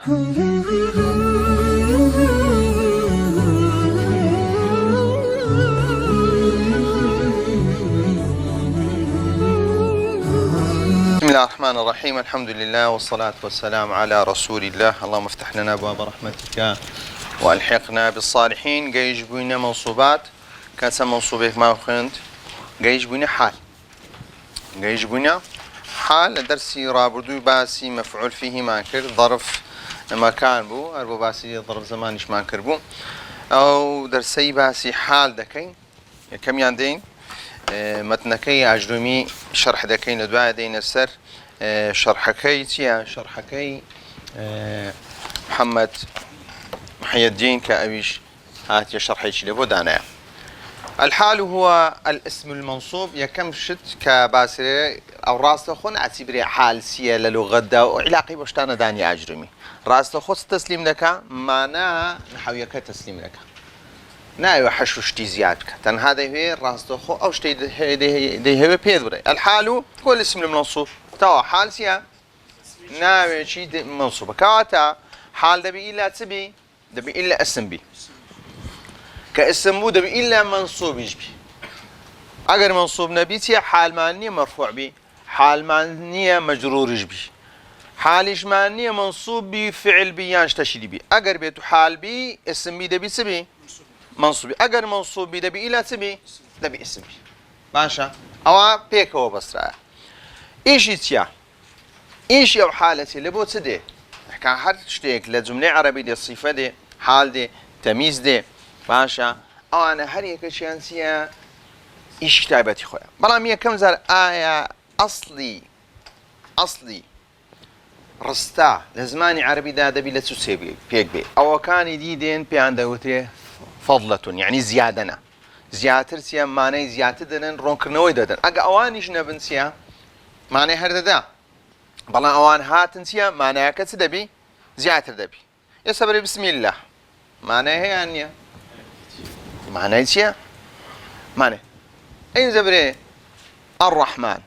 بسم الله الرحمن الرحيم. الحمد لله والصلاة والسلام على رسول الله. اللهم افتح لنا أبواب رحمتك والحقنا بالصالحين. جيش بوينا منصوبات كانت منصوبك ما خنت جيش بوينا حال جيش بوينا حال درسي رابردو باسي مفعول فيه ما كر ظرف مكان بو أربو باسي ظرف زمانش ما كر بو أو درسي باسي حال دكين كم ياندين متنكي أجرمي شرح دكين لدواء دين السر شرحكي تيا شرحكي محمد محي الدين كأبيش هاتي شرحي لبو دانا. الحال هو الاسم المنصوب يكم شت كباسرة أو راس خون اعتبري حال سيا للغة دا وعلاقي بشتانا داني أجرمي راس خص تسليم لك معناها نحويك تسليم لك نايو حشو شتي زيادك تن هذا هي راس خو أو شتي ده هو بيدبري. الحال هو الاسم المنصوب توا حال سيا ناوي شي منصوب كاتا حال دبي إلا تبي دبي إلا اسم بي كاسم بو دبي إلا منصوب يجبي أجر منصوب نبيتي حال معنية مرفوع بي حال معنية مجرور يجبي حالش معنية منصوب بي فعل بيانش تشري بي أجر بيتو حال بي اسم بي دبي سبي منصوب بي أجر منصوب بي دبي إلا تبي دبي اسم بي ماشا أو بيك هو بس رأي إيش يتيا إيش يو حالتي لبو تدي كان هر شتيك لجملة عربية دي الصفة دي حال دي تمييز دي باشا أو أنا هر يك شانسيا إيش كتابتي خويا بلام كم زار آية أصلي رستا لزماني عربي دا دبي لتسيبي بيك بي أو كان يدين بيان دوتي فضلة يعني زيادنا زياتر سيا ماني زياتر دنن رونكرنوي ددن أجا أوانيش نبنسيا معنى هرددا بلا أوان هاتنسيا معنى كتس دبي زياتر دبي يصبر بسم الله معنى هي يعني معنى يسيا معنى أي زبري الرحمن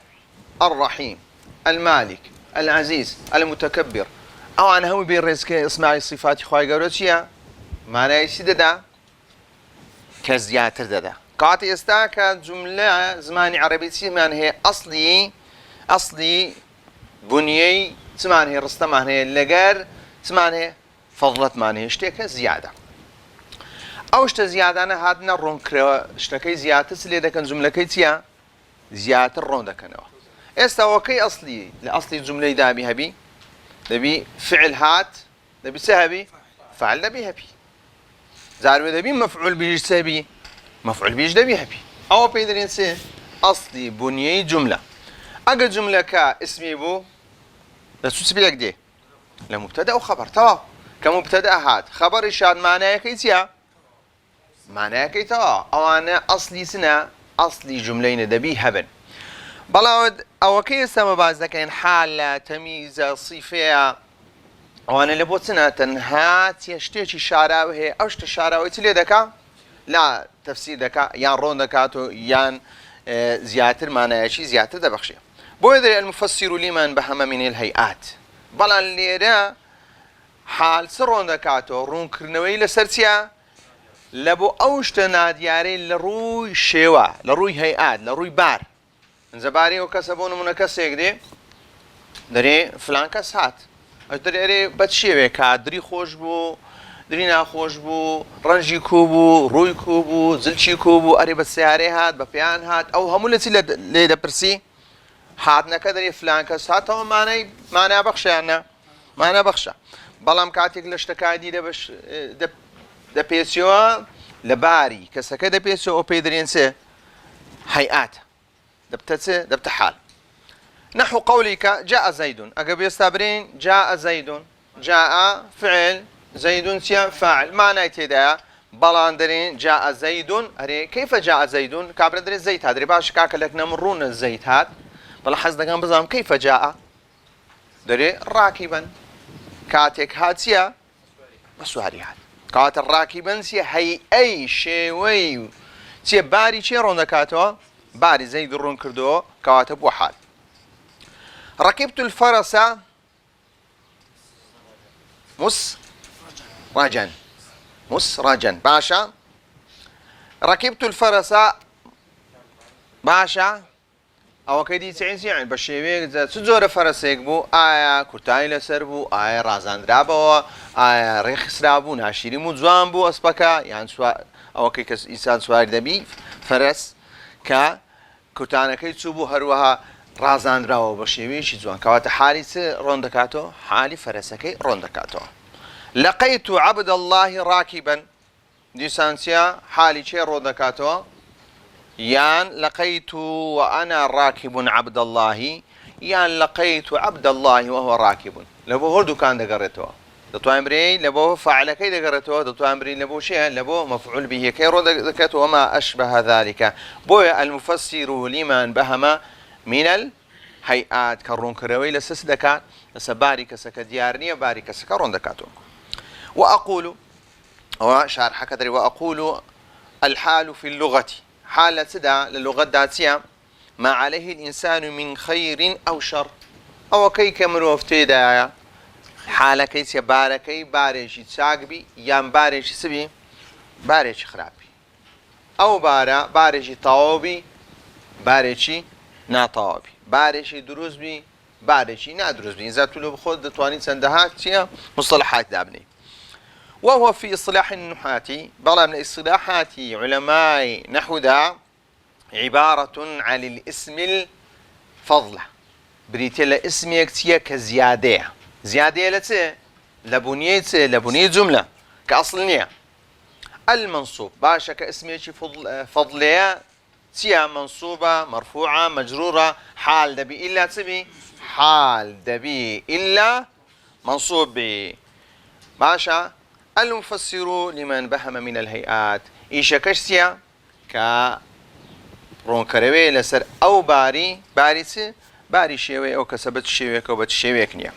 الرحيم المالك العزيز المتكبر أو أنا هم بيرزك اسمعي صفات خواهي قولتيا معنى يسيددا كزياتر ددا قاطي استاك جملة زماني عربي معنى هي أصلي بنيي تسمعني هي رستم معنى لقار تسمعني فضلت معنى اشتكى زيادة أو اشت زيادة أنا هادنا رونكرا اشتكي زيادة سلي ده كان جملة كيتيا زيادة الرون ده كانوا استوكي أصلي لأصلي الجملة ده بي دبي فعل هات دبي سهبي فعل دبي هبي زارب دبي مفعول بيج سهبي مفعول بيج دبي هبي أو بيدرين سه أصلي بنيي جملة أجا جملة كاسمي بو لا تسبي لك دي لمبتدأ وخبر توا كمبتدأ هات خبر إشاد معناه كيتيا معناه كيتوا أو أنا أصلي سنة أصلي جملين دبي هبن بلاود أو كيس ما بعد كان حالة تمييز صفة أو أنا لبوت سنة تنهات يشتيش شعراوه أو شت شعراوه تلي دكا لا تفسير دكا يان رون دكاتو يان زياتر معناه شيء زياتر ده بخشيه بويدر المفسر لمن بهم من الهيئات بلا اللي حال سرون دكاتو رون كرنوي لسرتيا لبو أوشت نادياري لروي شوا لروي هيئات لروي بار زباري وكسبون منكسيك دي دري فلان كسات دري بتشيوي كادري خوش بو درينا خوش بو رنجي كوبو روي كوبو زلشي كوبو أري بالسياري هات بفيان هات أو همولتي ليدا برسي هاتنا كدري فلان كس هاتهم معنى بخشة أنا معنى بخشة بلام كاتيك لشتكايدي دبش دبيسيو لباري كسكة دبيسيو أو بيدرين سه هيئات دبت حال نحو قولك جاء زيد أجب يستبرين جاء زيد جاء فعل زيد سيا فاعل معنى يتدا بلاندرين جاء زيد أري كيف جاء زيد كابردري الزيت هذا باش كاكلك نمرون الزيت هذا بلا حزنا كان بزام كيف جاء دري راكبا كاتك هاتيا مسواري هات كات الراكبا سي هي أي شيء وي سي باري شيء رون كاتو باري زيد رون كردو كاتب وحال ركبت الفرس مسرجا مسرجا باشا. ركبت الفرس باشا أو كيدي تعيسي يعني بشيويك سجور فرسيك بو آيا كرتاي لسر بو آيا رازان درابو آيا ريخ سرابو ناشيري مجوان بو أسبكا يعني أو كي كس إنسان سوار دبي فرس كا كرتانا كي تسوبو هروها رازان درابو بشيويش جوان كواتا حالي روندكاتو حالي فرسكي روندكاتو. لقيت عبد الله راكبا ديسانسيا حالي شي روندكاتو يان لقيت وأنا راكب عبد الله يان لقيت عبد الله وهو راكب لبو هردو كان دقرته دتو أمري لبو فعل كي دقرته دتو أمري لبو شيء لبو مفعول به كي ردكته وما أشبه ذلك بويا المفسر لمن بهم من الهيئات كرون كروي لسسدكات لسبارك سكديارني بارك سكرون دكاتو. وأقول وشارح كدري وأقول الحال في اللغة حالة سدا للغة داتية ما عليه الإنسان من خير أو شر أو كي كمروفتي دايا حالة كيسي باركي باريشي تساقبي يام باريشي سبي باريشي خرابي أو باريشي طاوبي باريشي ناطاوبي باريشي دروزبي باريشي نادروزبي إذا تلو بخود دتواني سندهات مصطلحات دابني. وهو في إصلاح النحاة بلا من إصلاحات علماء نحو ذا عبارة عن الاسم الفضلة بريتيلا اسم يكتيا كزيادة زيادة لتي لبنية جملة كأصلنية المنصوب باشا كاسم يكي فضلية تيا منصوبة مرفوعة مجرورة حال دبي إلا تبي حال دبي إلا منصوب بي باشا. المفسر لمن بهم من الهيئات إيشا كشتيا كا رونكروي لسر أو باري شيوي أو كسبت شيوي كوبت شيوي كنيا.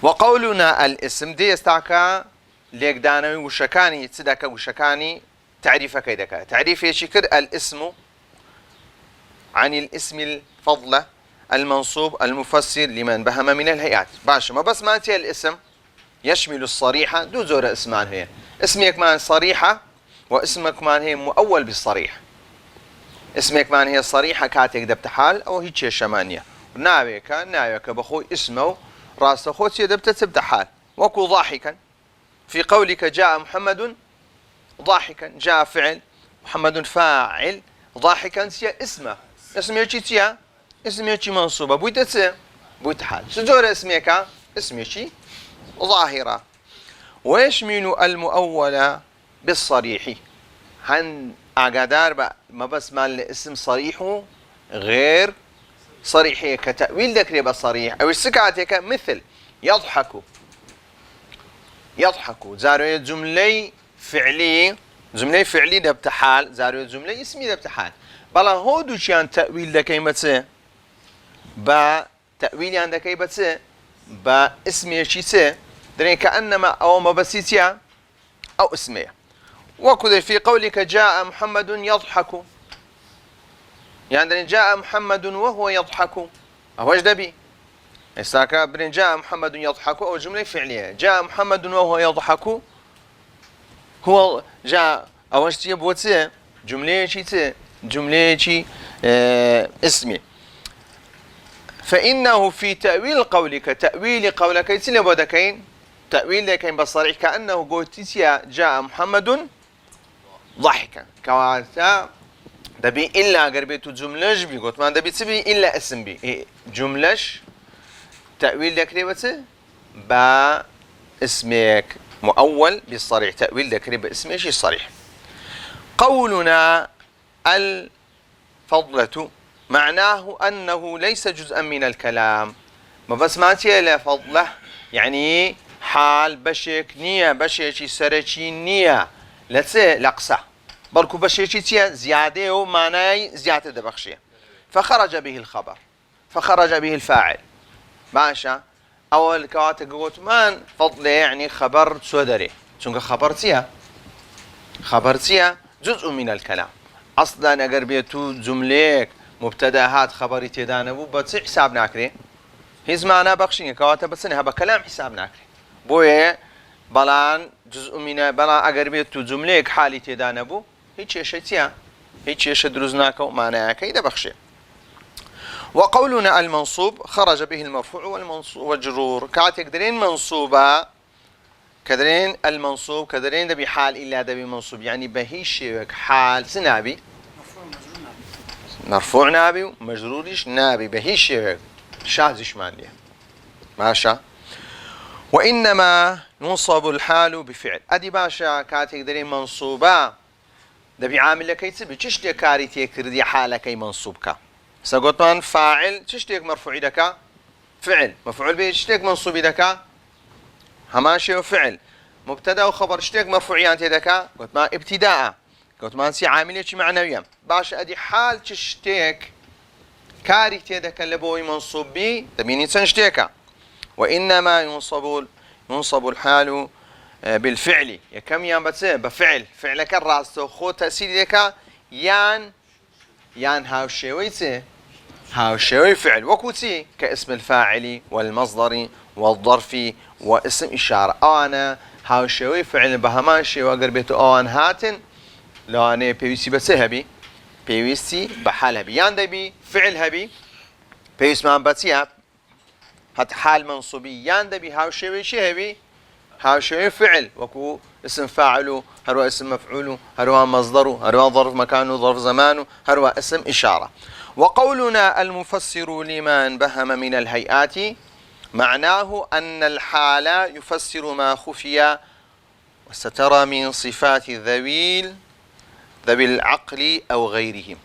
وقولنا الاسم دي استعكا ليك دانوي وشكاني تسدك وشكاني تعريف كيدك تعريف يشكر الاسم عن الاسم الفضلة المنصوب المفسر لمن بهم من الهيئات باشا ما بس ما تي الاسم يشمل الصريحة دو زور اسمان هي اسمك مان صريحة واسمك مان هي مؤول بالصريح اسمك مان هي صريحة كاتك دبت حال أو هيك شمانية ناويك بخوي اسمه راس خوتي دبت تبت حال وكو ضاحكا في قولك جاء محمد ضاحكا جاء فعل محمد فاعل ضاحكا سيا اسمه اسم يجي منصوبة بويت حال سجور اسمك اسمك ظاهرة. ويشمل المؤول بالصريح هن أقدار ما بس مال اسم صريح غير صريح كتأويل ذكري بصريح أو السكعتك مثل يضحك زاروية جملة فعلي ده بتحال زاروية جملة اسمي ده بتحال بلا هودو شان تأويل ذكي متى با تأويل عندك أي بتى با اسمي شيء درين كأنما أو مبسيتيا أو اسمية. وكذا في قولك جاء محمد يضحك يعني جاء محمد وهو يضحك أهو أجدبي إستاكا برين جاء محمد يضحك أو جملة فعلية جاء محمد وهو يضحك هو جاء أو أجتي بوتي جملة شيء اسمي. فإنه في تأويل قولك يتسنى بودكين تأويل لكين بصريح كأنه قوتيسيا جاء محمد ضحكا كواتا دبي إلا قربيتو جملش بي قلت ما دبي تبي إلا اسم بي جملش تأويل ذكري با اسمك مؤول بالصريح تأويل ذكري باسمك الصريح. قولنا الفضلة معناه أنه ليس جزءا من الكلام ما بس ماتي لا فضله يعني حال بشك نية بشيشي سرشي نية لقصة بركو بشيشي تيا زيادة ومعناي زيادة دبخشية فخرج به الخبر فخرج به الفاعل ماشا أول كواتك قوت مان فضله يعني خبر سودري چونك خبرتيا جزء من الكلام أصلا أقر بيتو جمليك مبتدأات خبري تيدانه بس حساب ناكري هيز معنا بخشين كواتا بس إنها بكلام حساب ناكري بويا بلان جزء من بلا أجر بيت جملة حالي تدانبو هيك شيء هيك شيء درزناكو معناها كيدا بخشي. وقولنا المنصوب خرج به المرفوع والمجرور كاتك درين منصوبة كدرين المنصوب كدرين دبي حال إلا دبي منصوب يعني بهيش حال سنابي مرفوع نابي ومجرورش نابي بهيش شاذش ماليه ماشا. وإنما ينصب الحال بفعل أدي باشا كاتك درين منصوبة دبي عامل لك يتسبي تشتي كاري تكردي حالك منصوبك سقطان فاعل تشتيك مرفوع دكا فعل مفعول به تشتيك منصوب دكا هماشي وفعل مبتدا وخبر تشتيك مرفوعيان تدكا قلت ما ابتداء قلت ما نسي عاملية معنويا باش ادي حال تشتيك كاري تدكا لبوي منصوب بي تبيني تنشتيكا. وانما ينصب الحال بالفعل يا كم يان بتسه بفعل فعلك الراس خو تاثير دكا يان هاو شويته هاو شوي فعل وكوتي كاسم الفاعل والمصدر والظرف واسم إشارة. أنا هاو شوي فعل بهمان شيء وقربته أن هاتن لو أنا بيوسي بس هبي بيوسي بحال هبي يعني دبي فعل هبي بيوس ما بتسيها هات حال منصوبي يعني دبي هاو شوي شيء هبي هاو شوي فعل وكو اسم فاعله هروا اسم مفعوله هروا مصدره هروا ظرف مكانه ظرف زمانه هروا اسم إشارة. وقولنا المفسر لمن بهم من الهيئات معناه أن الحال يفسر ما خفي وسترى من صفات ذوي العقل أو غيرهم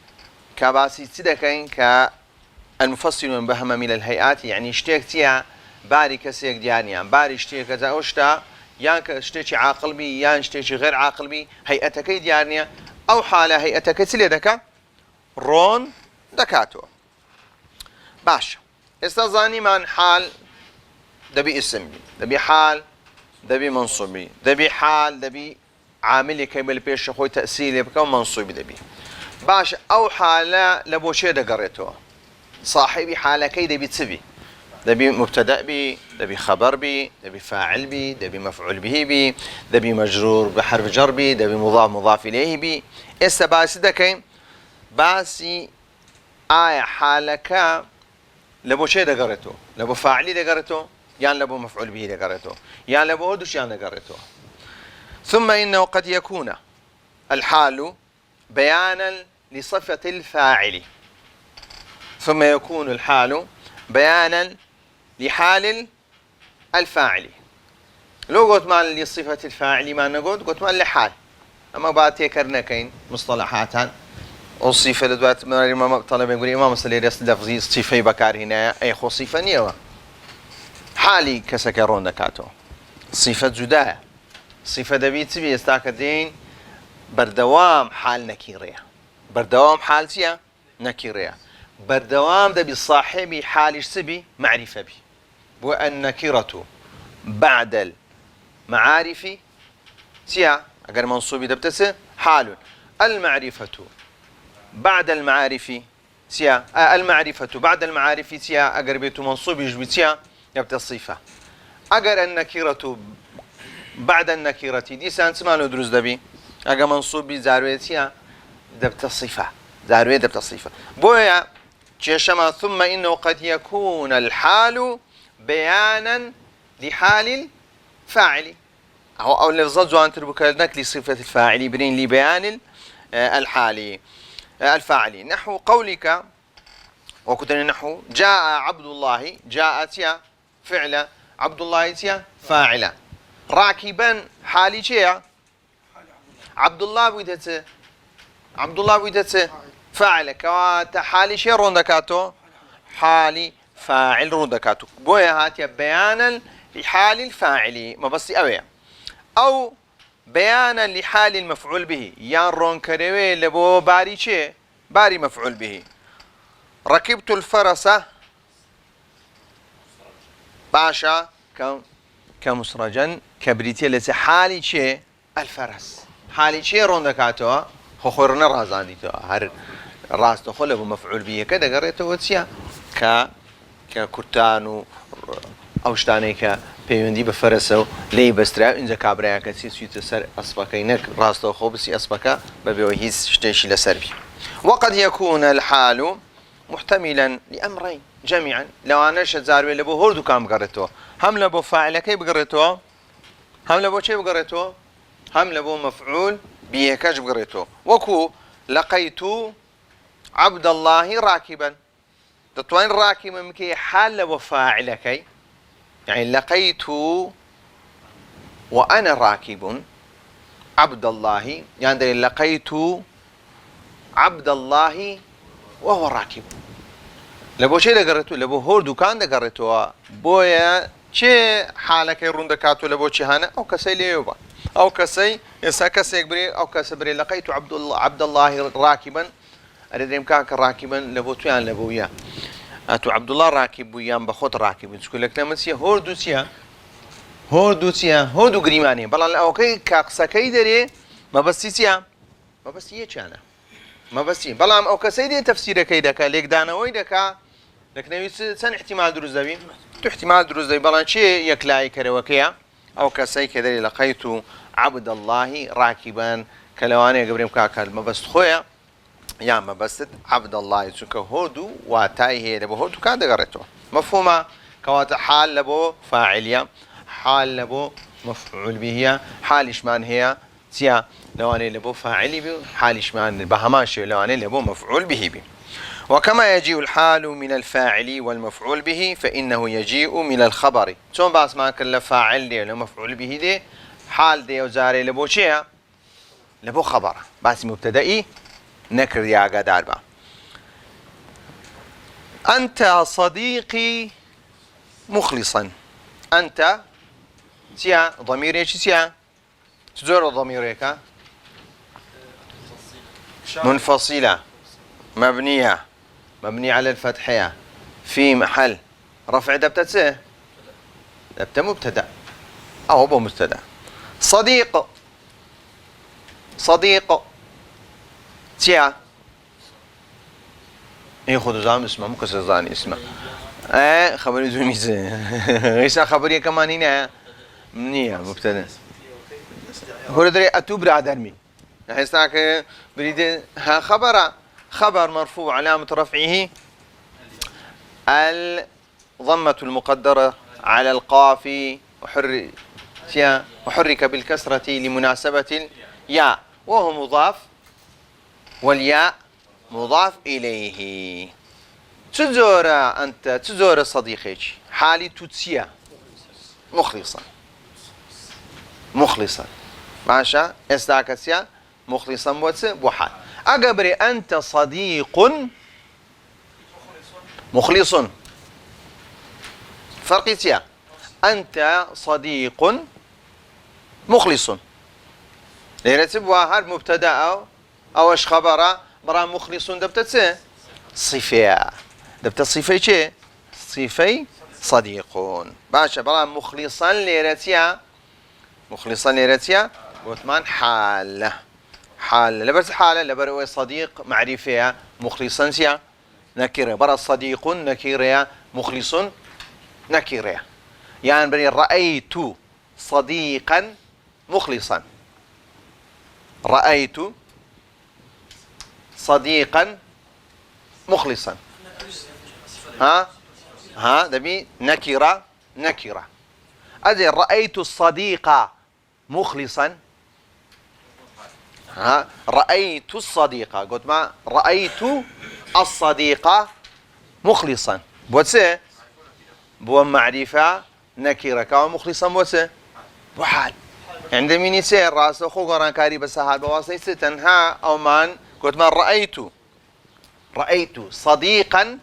كباسي تدكين كالمفسر من بهم من الهيئات يعني اشتكتيا باري كسيك ديانيا باري اشتكي كذا أشتا يان اشتكي عاقل بي يان اشتكي غير عاقل بي هيئتك ديانيا أو حالة هيئتك تلدك رون دكاتو باش استظاني من حال دبي اسم بي دبي حال دبي منصوبي دبي حال دبي عامل كيبل بيش خوي تأثيري بكم منصوبي دبي باش أو حالة لبوشي دقريتو صاحبي حالة كي دبي تسبي دبي مبتدأ بي دبي خبر بي دبي فاعل بي دبي مفعول به بي دبي مجرور بحرف جر بي دبي مضاف إليه بي إسا باسي دكين باسي آية حالك لبو شيء دقرته لبو فاعلي دقرته يعني لبو مفعول به دقرته يعني لبو هدوش يعني دقرته. ثم إنه قد يكون الحال بيانا لصفة الفاعل ثم يكون الحال بيانا لحال الفاعل لو قلت ما لصفة الفاعل ما نقول قلت ما لحال أما بعد تكرنا كين مصطلحاتان الصفة لدوات ما طلب يقول إمام صلى الله عليه وسلم صفة بكار هنا أي خو صفة نيوة حالي كسكرون دكاتو صفة جداء صفة دبيت بي استاكدين بردوام حال نكيرية بردوام حال سيا نكيرية بردوام دبي صاحبي حالش سبي معرفة بي والنكرة بعد المعارف سيا أجر منصوبي دبتسه حال المعرفة بعد المعارف سيا المعرفة بعد المعارف سيا أجر بيت منصوب يجبي سيا يبت الصفة أجر النكرة بعد النكرة دي سانس ما ندرس دبي أجر منصوب زاروية سيا دبت الصفة زاروية دبت الصفة بويا شما ثم إنه قد يكون الحال بيانا لحال الفاعل أو لفظات زوان تربكلنك لصفة الفاعل برين لبيان الحالي الفاعل نحو قولك وكتن نحو جاء عبد الله جاءت يا فعل عبد الله يا فاعل راكبا حالي شيء عبد الله بيدت فاعل كوات حالي شيء روندكاتو حالي فاعل روندكاتو بويا هاتيا بيانا لحال الفاعل ما بس أوي أو بيانا لحال المفعول به يان رون كروي لبو باري شيء باري مفعول به ركبت الفرس باشا كمسرجا كبريتي لسي حالي شيء الفرس حالي شيء رون دكاتو خورنا رازاندي تو هر راس دخل ابو مفعول به كذا قريته وتسيا ككرتان او شتاني پەیوەندی بە فەرەسە و لی بەسترا اینجا کابراایەکە چیتە سەر ئەسپەکەی نەک ڕاستەوە خۆ بسی ئەسپەکە بەبێەوە هیچ شتێکی لەسەروی وقد يكون الحال محتملا لأمرين جميعا لو أنا شزاروي لبو هردو كام قريتو هم لبو فاعلكي بقريتو هم لبو شي بقريتو هم لبو مفعول بيكاش بقريتو وكو لقيت عبد الله راكبا تطوين راكبا مكي حال لبو فاعلكي يعني لقيت وأنا راكب عبد الله يعني لقيت عبد الله وهو راكب لبو شي دقرتو لبو هور دوكان دقرتو بويا چه حالك يرون دكاتو لبو چه هانا او كسي ليوبا او كسي يسا كسي يكبري او كسي بري لقيت عبد الله راكبا أريد كاك راكبا لبو تويان لبو يا اتو عبد الله راكب ويان بخوت راكب تقول لك نمسيا هور دوسيا هور دوسيا هور دو غريماني بلان اوكي كاكسكي دري ما بسيسيا ما بس يچانا ما بسي بلام او كسيدي تفسير كيدك ليك دانوي دكا لكن سن احتمال دروز دبي تو احتمال دروز دبي بلان شي يكلاي كروكيا او كسي كدري لقيت عبد الله راكبا كلواني قبريم كاكل ما بس خويا يا ما بس عبد الله سك هودو واتاي هي لبو هودو كان دغرتو مفهومه كوات حال لبو فاعليه حال لبو مفعول به حال شمان هي تيا لواني لبو فاعلي بي حال شمان بهماشي لواني لبو مفعول به بي وكما يجيء الحال من الفاعل والمفعول به فإنه يجيء من الخبر ثم باس ما كل فاعل دي ولا مفعول به دي حال دي وزاري لبو شيء لبو خبر بس مبتدئي نكر يا قدار با أنت صديقي مخلصا أنت تيا ضمير ايش تيا تزور ضميرك منفصلة مبنية مبنية على الفتحية في محل رفع دبتة دبتة مبتدأ أو هو مبتدأ صديق صديق تيا ياخذ زام اسمه مو كسر اسمه خبري زونيزه ايش خبري كمان هنا منية مبتدأ هو دري أتوب رادرمي هساك بريد ها خبر مرفوع علامة رفعه الضمة المقدرة على القاف وحرك بالكسرة لمناسبة الياء وهو مضاف والياء مضاف إليه تزور أنت تزور صديقك حالي تتسيا مخلصا ماشا استاكسيا مخلصا بوحال أقبري أنت صديق مخلص فرقيتيا أنت صديق مخلص ليرتب هاد مبتدأ أو اش خبر برا مخلص دبتت صفة دبت صفة شيء صفة صديقون باشا برا مخلصا ليرتيا وثمان حالة لبرز حالة لبرو صديق معرفة مخلصا سيا نكرة برا صديق نكرة مخلص نكرة يعني بري رأيت صديقا مخلصا رأيت صديقا مخلصا ها دبي نكرة أدي رأيت الصديق مخلصا رأيت الصديق قلت ما رأيت الصديق مخلصا بوتسي بو معرفة نكرة كاو مخلصا بوتسي بحال عندما يسير راسه خو قران كاري بس هذا بواسطة تنها أو من قلت ما رأيت صديقا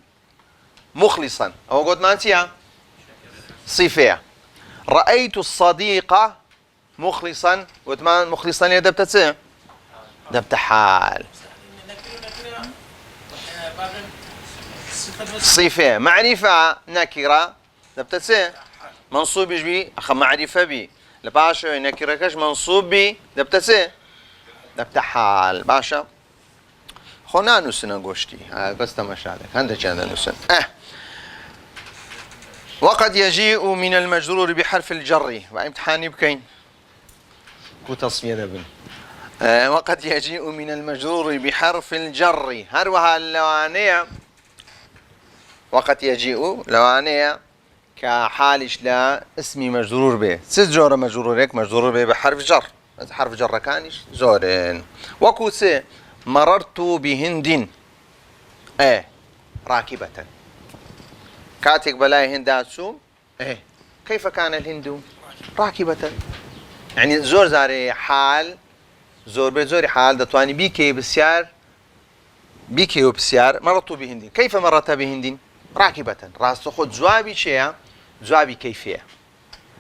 مخلصا أو قلت ما أنتيا صفة رأيت الصديق مخلصا قلت ما مخلصا يا دبتة دبت حال صفة معرفة نكرة دبتة منصوب بي أخ معرفة بي لباشا نكرة كش منصوب بي دبتة دبت حال باشا خنا نسنا قشتي بس تمشى عليك عندك أنا نسنا وقد يجيء من المجرور بحرف الجر وامتحاني بكين كتصفية دبن وقد يجيء من المجرور بحرف الجر هروها اللوانية وقد يجيء لوانية كحالش لا اسمي مجرور به سجور مجرور هيك مجرور به بحرف جر حرف جر كانش زورين وكوسي مررت بهند راكبة كاتك بلاي هنداتسو كيف كان الهند راكبة يعني زور زاري حال زور بزوري حال دتواني بيكي بسيار بيكي وبسيار مررت بهند كيف مررت بهند راكبة راس خد جوابي شيء جوابي كيفية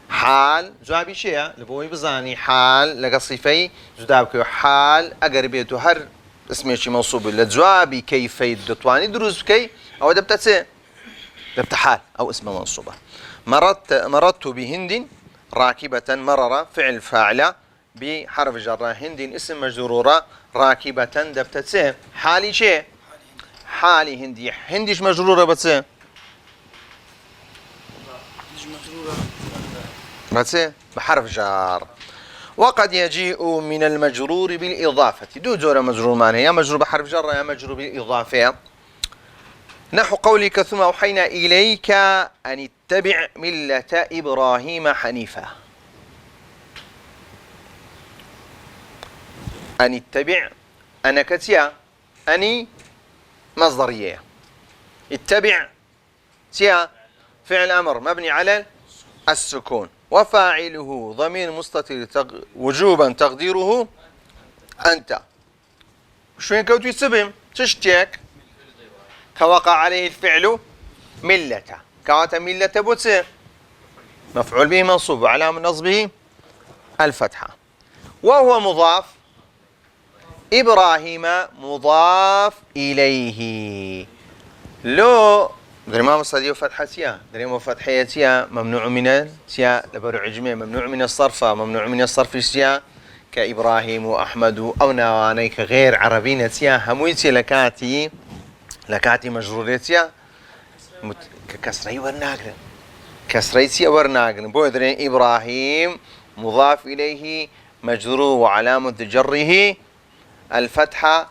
حال جوابي شيء لبوي بزاني حال لقى صفي جوابك حال أقرب بيته هر اسمه شيء منصوب لجوابي كيفية دتواني دروز كي أو دبتت حال أو اسمه منصوبة مررت بهند راكبة مرر فعل فاعل بحرف جر هند اسم مجرورة راكبة دبتت حالي شيء حالي هندي هنديش مجرورة بس بحرف جار وقد يجيء من المجرور بالإضافة دو جور مجرور معناه يا مجرور بحرف جر يا مجرور بالإضافة نحو قولك ثم أوحينا إليك أن اتبع ملة إبراهيم حنيفا أن اتبع أنا كتيا أني مصدرية اتبع تيا فعل أمر مبني على السكون وفاعله ضمير مستتر وجوبا تقديره أنت شوين كوتي سبم تشتيك كوقع عليه الفعل ملة كواتا ملة بوتسير مفعول به منصوب وعلامة نصبه الفتحة وهو مضاف إبراهيم مضاف إليه لو دريمام الصديق فتحتيا دريمام فتحيتيا ممنوع من تيا لبرع عجمي ممنوع من الصرف ممنوع من الصرف تيا كإبراهيم وأحمد أو نواني كغير عربين تيا همويتي لكاتي مجروريتيا كسري ورناقرن كسريتيا ورناقرن بودرين إبراهيم مضاف إليه مجرور وعلامة جره الفتحة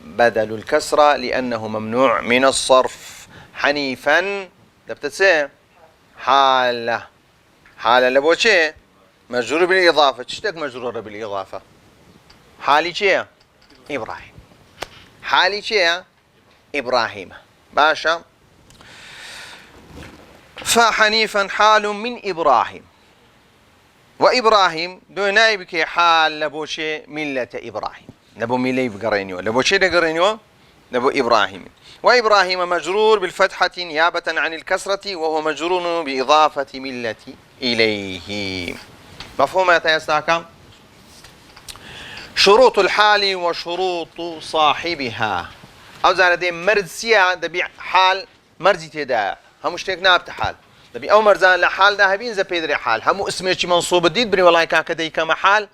بدل الكسرة لأنه ممنوع من الصرف حنيفا دبتسي حالة لبوشي مجرور بالإضافة تشتك مجرور بالإضافة حالي شيء إبراهيم حالي شيء إبراهيم باشا فحنيفا حال من إبراهيم وإبراهيم دو نايبك حال لبوشي ملة إبراهيم نبو ميلي بقرينيو لبوشي دقرينيو نبو إبراهيم وإبراهيم مجرور بالفتحة نيابة عن الكسرة وهو مجرور بإضافة ملة إليه مفهوم يا تيساكا شروط الحال وشروط صاحبها أو زاردين مرزية دبي حال مرزي تدا هم مشتاق نابت حال دبي أو مرزان لحال ده هبين زبيدري حال هم اسمه شي منصوب الديد بري والله كان كدي كما حال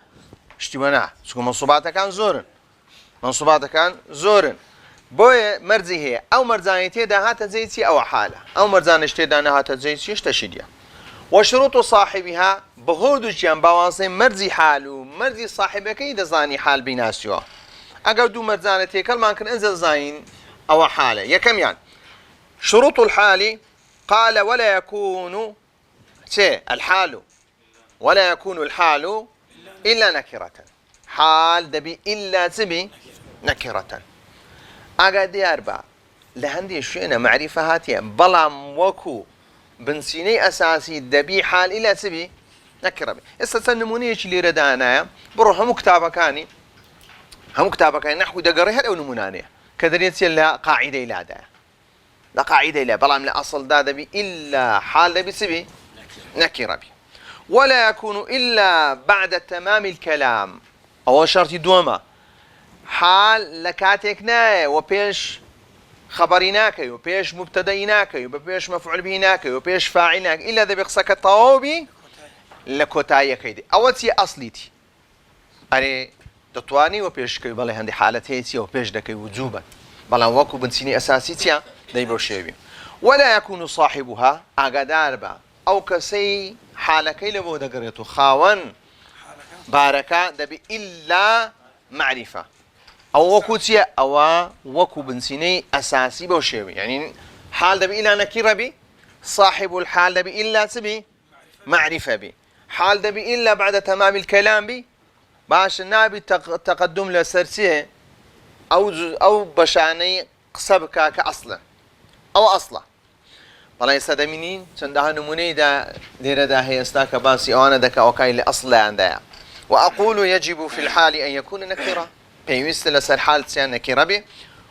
اشتبنا شو منصوباتها كان زورن منصوباتها كان زورن بوي مرزي هي أو مرزانيتي ده هات زيتي أو حالة أو مرزانشتي ده هات زيتي اشتشديا وشروط صاحبها بهودش جنب بواسطة مرزي حالو مرزي صاحبك إذا زاني حال بيناسيو أقعد دو مرزانتي كل ما كان انزل زين أو حالة يا كم يعني شروط الحال قال ولا يكون الحال ولا يكون الحال إلا نكرة حال دبي إلا تبي نكرة أقعد أربع لهندي شيء معرفة هاتية بلام وكو بنسيني أساسي دبي حال إلا تبي نكرة استنمونيش اللي ردانا بروح هم كتابك نحو دقريها أو نمونانية كذريت لا قاعدة إلا دا لا قاعدة إلا بلام لا أصل دا دبي إلا حال دبي سبي نكرة بي ولا يكون إلا بعد تمام الكلام أول شرط دوما حال لكاتكنا وبيش خبرناك وبيش مبتدئناك وبيش مفعول بهناك وبيش فاعلناك إلا ذا بيقصك الطوابي لكوتايا كيدي أولتي أصليتي أري دتواني وبيش كي بالله عندي حالتي وبيش دكي وجوبا بلا وكو بنسيني أساسيتيا دايبر شيبي ولا يكون صاحبها أقدار با أو كسي حالكي لبو دقريتو خاون باركة دبي إلا معرفة أو وكوتيا أو وكو بنسيني أساسي بوشيوي يعني حال دبي إلا نكيرة بي صاحب الحال دبي إلا سبي معرفة بي حال دبي إلا بعد تمام الكلام بي باش نابي تقدم لسرسيه أو بشاني قصبك كأصلا أو أصلا بەڵام ئێستا دەبینین چەندەها نمونەیدا لێرەدا هەیە ئێستا کە باسی ئەوانە دەکا ئەوکای لە ئەسڵیاندایە وأقول يجب في الحال أن يكون نكرة پێویستە لەسەر حال چیان نەکیرە بێ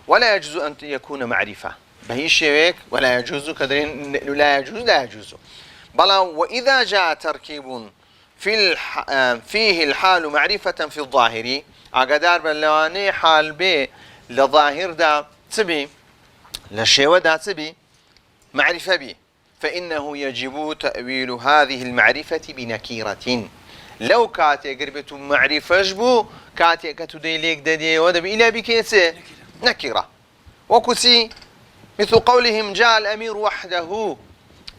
ولا يجوز أن يكون معرفة بهیچ شێوەیەک ولا يجوز کە دەڵێن لا يجوز بەڵام وإذا جاء تركيب فيه الحال معرفة في الظاهر ئاگادار بە لەوانەیە حال بێ لە ظاهردا چبی لە شێوەدا چبی معرفة به فإنه يجب تأويل هذه المعرفة بنكيرة لو كاتي قربت معرفة جبو كاتي كتدي ليك ددي ودب إلى بكيسة نكرة وكسي مثل قولهم جاء الأمير وحده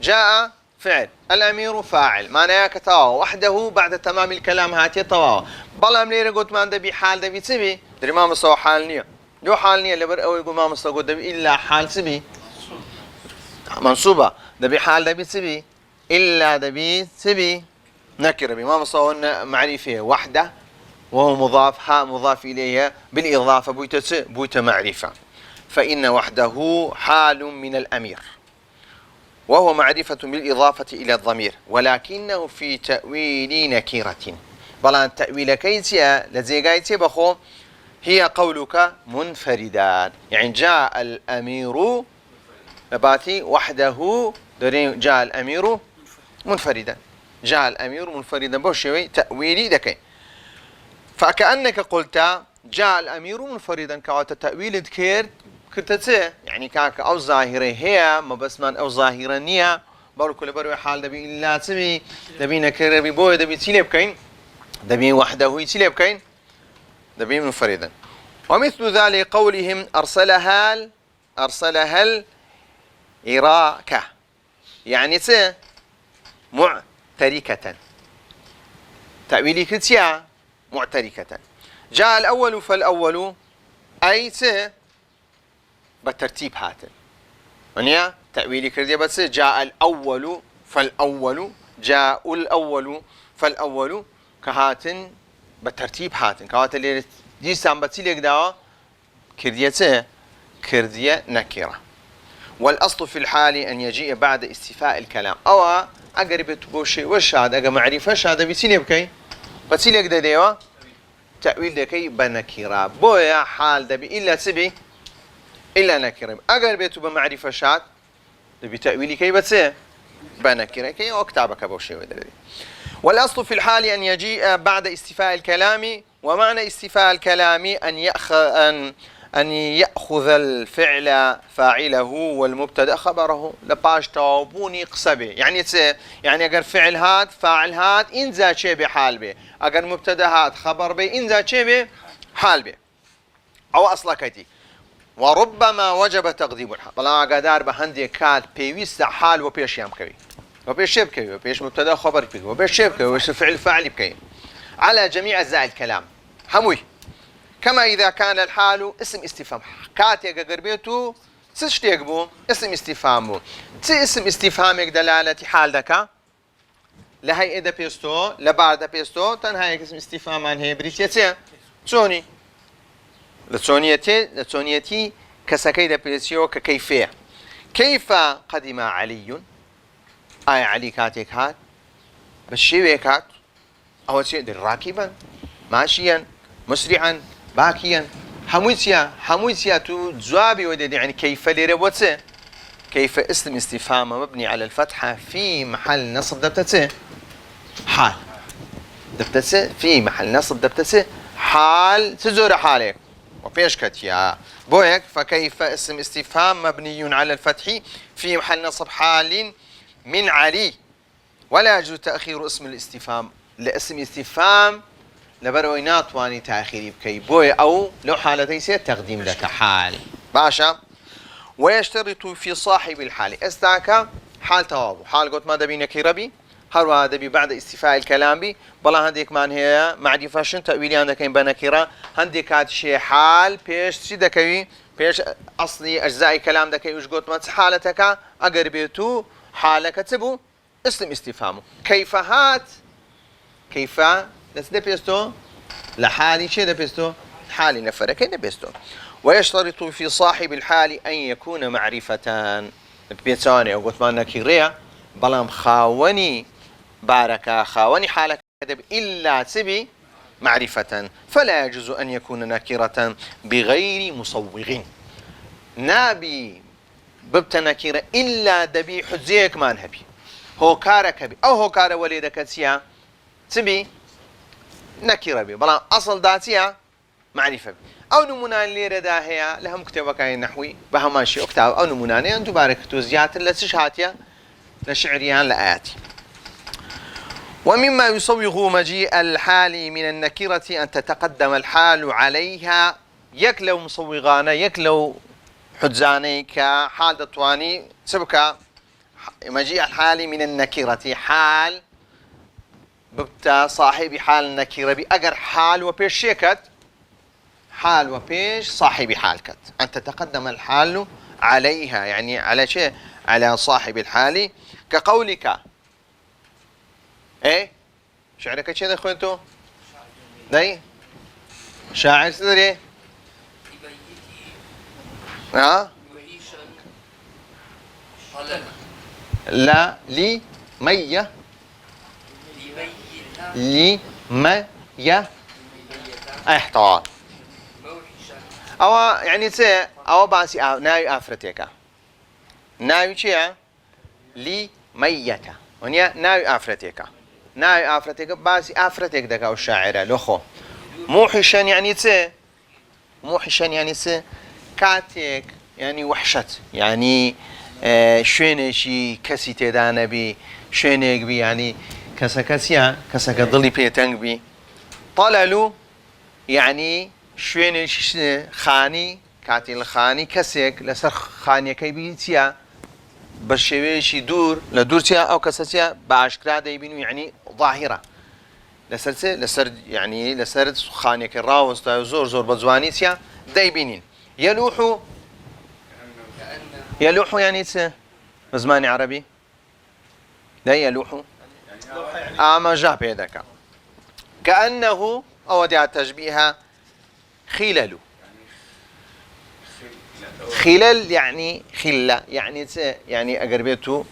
جاء فعل الأمير فاعل معناه كتاو وحده بعد تمام الكلام هاتي طواو بلا منير قلت ما دبي حال دبي تبي دري ما مستوى حال نية لو حال نية اللي برأوي يقول ما مستوى دبي إلا حال تبي منصوبة دبي حال دبي تبي إلا دبي تبي نكرة بما مصورنا معرفة وحدة وهو مضاف ها مضاف إليها بالإضافة بويت معرفة فإن وحده حال من الأمير وهو معرفة بالإضافة إلى الضمير ولكنه في تأويل نكرة بلان تأويل كيتيا لزيقايتي بخو هي قولك منفردان يعني جاء الأمير نباتي وحده جاء الأمير منفردا جاء الأمير منفردا بوشوي تأويلي دكي فكأنك قلت جاء الأمير منفردا كوات تأويل ذكر كرتته يعني كاك أو ظاهرة هي ما بس من أو ظاهرة نية بارو كل بروي حال دبي إلا تبي دبي نكر دبي بوي دبي تيلب كين دبي وحده يتيلب كين دبي منفردا ومثل ذلك قولهم أرسلها إراكة يعني معتركة تأويلي كتيا معتركة جاء الأول فالأول أي بالترتيب هاتن ونيا تأويلي كرديا بس جاء الأول فالأول جاء الأول فالأول كهاتن بالترتيب هاتن كهاتن اللي جيسان بتيلك داوا كرديا نكرة والأصل في الحال أن يجيء بعد استيفاء الكلام أو أقرب تبوشي وش هذا أقا معرفة هذا بيسيلي بكي بتيلك دا ديوا تأويل دكي بنكرة بويا حال دبي إلا سبي إلا نكرة أقرب تبا معرفة شاد دبي تأويلي كي بتسي بنكرة كي أكتابك بوشي ودري والأصل في الحال أن يجيء بعد استيفاء الكلام ومعنى استيفاء الكلام أن يأخذ الفعل فاعله والمبتدا خبره لباش توابوني قصبه يعني أجر فعل هات فاعل هات إنزا شيء بحال به أجر مبتدا هات خبر به إنزا شيء بحال به أو أصلا كتي وربما وجب تقديم الحال بلا قدار بهندي كات بيويست حال وبيش يام كوي وبيش شيء كوي وبيش مبتدا خبر كوي وبيش شيء كوي وبيش فعل فاعل كوي على جميع أجزاء الكلام هموي كما إذا كان الحال اسم استفهام كاتيك قربيتو تشتيك بو اسم استفهام اسم استفهامك دلالة حال دكا لهي إذا بيستو لبعد بيستو تنهايك اسم استفهام عن هي بريتيتي توني لتونيتي كسكيد بيستيو ككيفية كيف قدم علي آي علي كاتيك هات بالشيويك هات أو سيدر راكبا ماشيا مسرعا باكيا حمويتيا تو جوابي ودي يعني كيف ليربوتسه كيف اسم استفهام مبني على الفتحة في محل نصب دبتته حال دبتته في محل نصب دبتته حال تزور حالك وبيش كتيا بويك فكيف اسم استفهام مبني على الفتح في محل نصب حال من علي ولا يجوز تأخير اسم الاستفهام لاسم استفهام لبروي ناتواني تأخيري بكي بوي أو لو حالتي سي تقديم لك حال باشا ويشترط في صاحب الحال استاك حال توابو حال قلت ما دبي نكيرة بي هر دبي بعد استيفاء الكلام بي بلا هنديك مان هي معرفة شن تأويلي عندك بنكيرة هنديك هاد شي حال بيش شي دكوي بيش أصلي أجزاء كلام دكوي وش قلت ما حالتك أقربيتو حالك تبو اسم استفهامه كيف هات كيف لس دبيستو لحالي شي دبيستو حالي نفر كي دبيستو ويشترط في صاحب الحال أن يكون معرفتان بيتاني أو قلت ما نكيريا بلام خاوني باركا خاوني حالك كذب إلا تبي معرفة فلا يجوز أن يكون نكرة بغير مصوغ نابي ببت نكرة إلا دبي حزيك ما نهبي هو كارك بي أو هو كار وليدك تسيا تبي نكرة بي بلام أصل داتيا معرفة بي أو نمونان ليرة داهية لهم كتابة كاين نحوي بهماشي أكتاب أو نمونان أنتو باركتو زيادة لسشهاتيا لشعريان لآياتي ومما يصوغ مجيء الحال من النكرة أن تتقدم الحال عليها يكلو مصوغانا يكلو حجاني كحال دتواني سبك مجيء الحال من النكرة حال ببتا صاحب حال النكرة بأجر حال وبيش شيكت حال وبيش صاحب حال كت أن تتقدم الحال عليها يعني على شيء على صاحب الحال كقولك ايه شعرك ايش هذا اخوانتو داي شاعر سدري ها لا لي مية لي مية احتار او يعني تي او باسي ناوي افرتيكا ناوي شيء لي ميتا ونيا ناوي افرتيكا ناوي افرتيك باسي افرتيك دكا الشاعر لخو موحشا يعني تي موحشا يعني تي كاتيك يعني وحشت يعني شوينشي كسي تدانا بي شوينيك بي يعني كسكسيا كسك ضلي بيتنج بي طللو يعني شوينشي خاني كاتي الخاني كسيك لسر خاني كيبيتيا بشويشي دور لدورتيا او كساتيا باشكرا دايبينو يعني ظاهره لسر يعني لسر خانيك الراوس زور زور بزوانيتيا دايبينين يلوح يلوح يعني بزمان عربي لا يلوح اما جاب يدك كانه او دي تشبيهها خلل خلل يعني خلة يعني يعني أقربيتو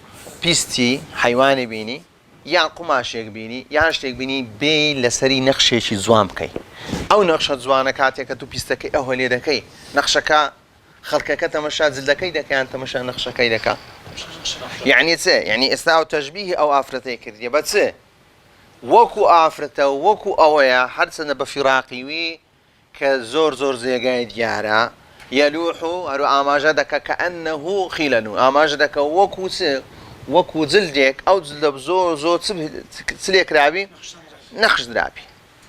بيستي حيواني بيني يا قماشيك بيني يا شتيك بيني بي لسري نقشة شي زوام كي أو نقشة زوانة كاتيك تو بيستكي أو هلي دكي نقشة خلقك تمشى زلدكي دكي أنت مشى نقشة كي دكا يعني يعني استاو تشبيه أو آفرتي كردية بس وكو آفرته وكو أويا حدثنا بفراقي وي كزور زور زي قايد يارا يلوح أرو آماجدك كأنه خلل آماجدك وكو زلدك أو زلد بزور زور تسليك رابي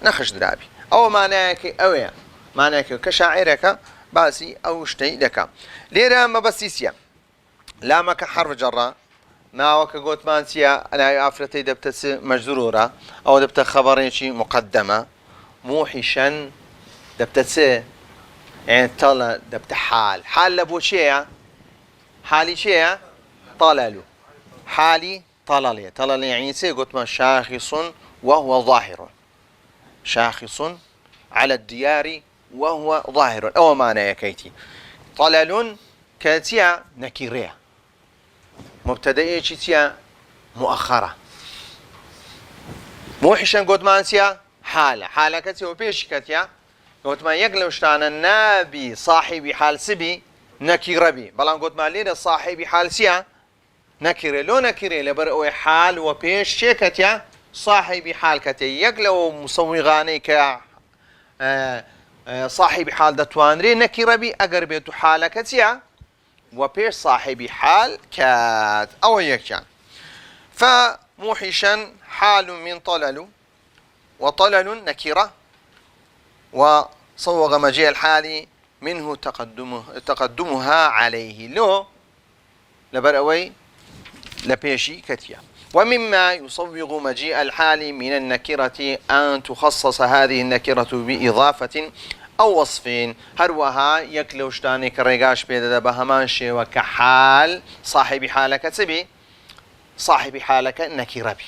نخش درابي أو معناك أويا معناك كشاعرك باسي أو شتي لك ليرا ما بسيسيا لامك حرف جرة ناوك قوت مانسيا أنا أفرتي دبتس مجرورة أو دبت خبرين شي مقدمة موحشا دبتس يعني طلع دبت حال لبو شيء حالي شيء طللو حالي طلل يعني قلت ما شاخص وهو ظاهر شاخص على الديار وهو ظاهر أو معنى يا كيتي طلل كاتيا نكيرية مبتدئية تيا مؤخرة موحشا قلت ما انسيا حالة كاتيا وبيش كاتيا قلت ما يقلو شتانا نابي صاحبي حال سبي نكيرة بي بلان قلت ما لينا صاحبي حال سيا نكيرة لو نكيرة لبرئوي حال وبيش شيكتيا صاحبي حال كتي يقلو مصوغاني ك صاحبي حال دتوانري نكيرة بي اقر بيتو حالة كتيا وبيش صاحبي حال كات او يكشان فموحشا حال من طلل وطلل نكيرة وصوغ مجيء الحال منه تقدمها عليه لو لبرأوي لبيشي كتيا. ومما يصوغ مجيء الحال من النكرة أن تخصص هذه النكرة بإضافة أو وصف هروها يكلوشتاني كريقاش بيدا بهمان شي وكحال صاحب حالك تبي صاحب حالك نكرة بي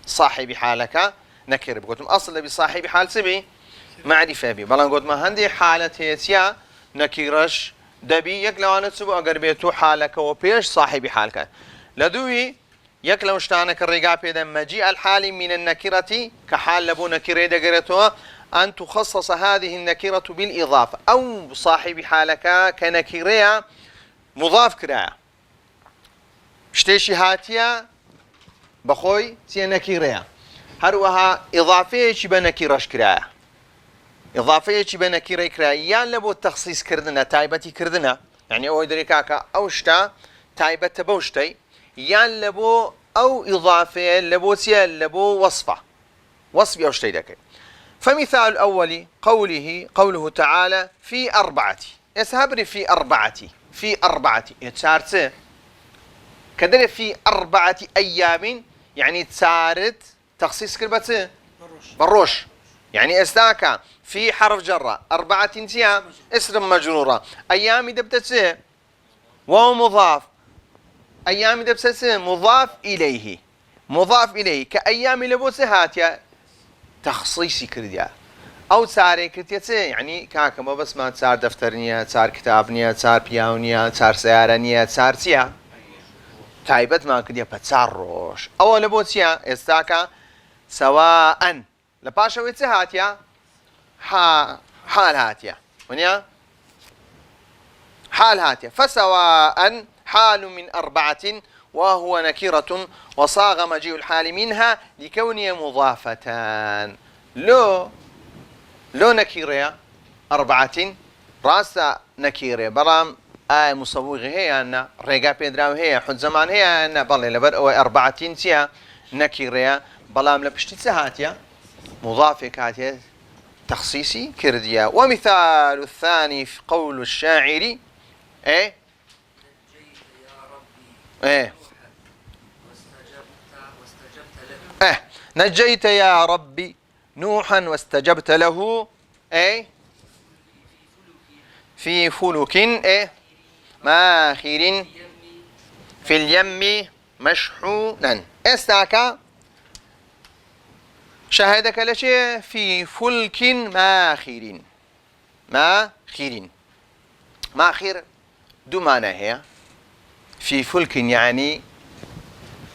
صاحب حالك نكرة بي قلتم أصل بصاحب حال تبي معرفة بي بلان قلت ما هندي حالة هيتيا نكرش دبي يكلوانا تبو أقر بيتو حالك وبيش صاحب حالك لدوي يكلم شتانك الرقاب إذا مجيء الحال من النكرة كحال لبو نكرة دقرتها أن تخصص هذه النكرة بالإضافة أو صاحب حالك كنكرة مضاف كراء شتيشي هاتيا بخوي تي نكرة هروها إضافية بنكرش كراء إضافية بنكرة كراء يان لبو التخصيص كردنا تايبتي كردنا يعني أو يدركاك أوشتا تايبة بوشتي يان لبو أو إضافة لبوسيا لبو وصف أو شيء ذاك. فمثال الأول قوله تعالى في أربعة يسهبني في أربعة يتسارت كذلك في 4 أيام يعني تسارت تخصيص كلمة بروش يعني استاكا في حرف جرة 4 أيام اسم مجرورة أيام دبتت وهو مضاف أيام دبتت مضاف إليه كأيام لبوسهات تخصيصي كرديا أو تساري كرتيتي يعني كاكا ما بس ما تسار دفترنيا تسار كتابنيا تسار بياونيا تسار سيارنيا تسار سيا تايبت ما كرديا بتسار روش أو لبوسيا استاكا سواء لباشا ويتسهاتيا حال هاتيا ونيا حال هاتيا فسواء حال من 4 وهو نكرة وصاغ مجيء الحال منها لكونها مضافتان لو نكرة 4 راس نكرة برام مصوغ هي أن رجع بيدراو هي حد زمان هي أن بالله لبر أو 4 تيا نكرة بلام لبشتي سهاتيا مضافة كاتيا تخصيصي كرديا. ومثال الثاني في قول الشاعر نجيت يا ربي نوحا واستجبت له في فلك ماخر في اليم مشحونا استاكا شاهدك لشيء في فلك ماخر دو معنى هي في فلك يعني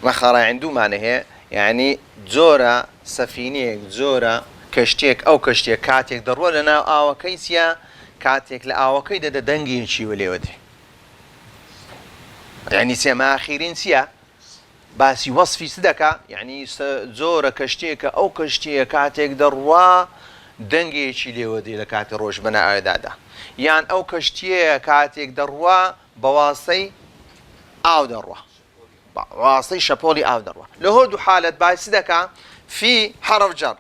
مخرى عنده معنى هي يعني زورا سفينة زورا كشتيك أو كشتيك كاتيك ضرورة لنا أو كيسيا كاتيك لأو كيدا دنجين شي وليودي يعني سيما آخرين سيا باسي وصفي صدقة يعني زورا كشتيك أو كشتيك كاتيك ضرورة دنجين شي ليودي لكاتي روش بنا آيدادا يعني أو كشتيك كاتيك ضرورة بواسي أو ضرورة واصي شابولي أو دروة لهودو حالة بايسدكا في حرف جر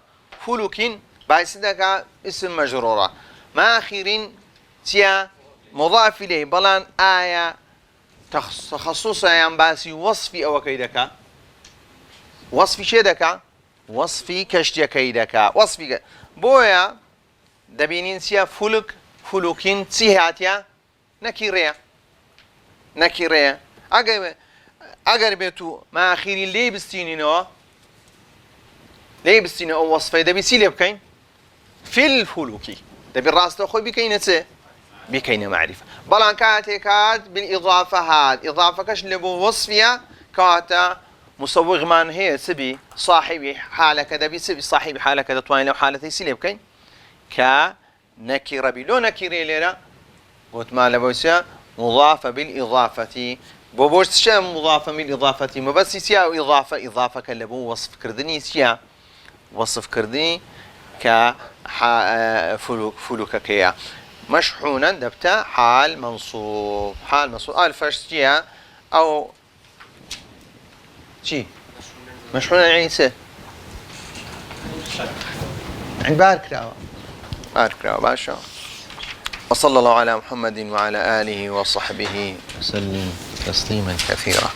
فلوكين بايسدكا اسم مجرورة ماخرين تيا مضاف إليه بلان آية تخصصا يعني باسي وصفي أو كيدكا وصفي شيدكا وصفي كشتيا كيدكا وصفي بويا دبينين تيا فلوكين تيهاتيا نكيريا اگر بيتو ما اخيرين ليه بستيني او وصفه دبي سيلي بكين في الفلوكي دبي الراس تاخذ بكين معرفه بلان كات بالاضافه هاد اضافه كش لبو وصفيا كاتا مصوغ من هي سبي صاحب حالك دبي سبي صاحب حالك دتوين لو حالتي سيلي بكين كنكره بلو نكره ليرا قلت ما لبوسيا مضافه بالاضافه بوبوش شام مضافة من إضافة ما بس سيا إضافة كلبو وصف كردني سيا وصف كردني ك فلوك كيا مشحونا دبتا حال منصوب الفرش سيا أو شي مشحونا يعني سه عند بارك راوا باشا وصلى الله على محمد وعلى آله وصحبه وسلم تسليما كثيرا.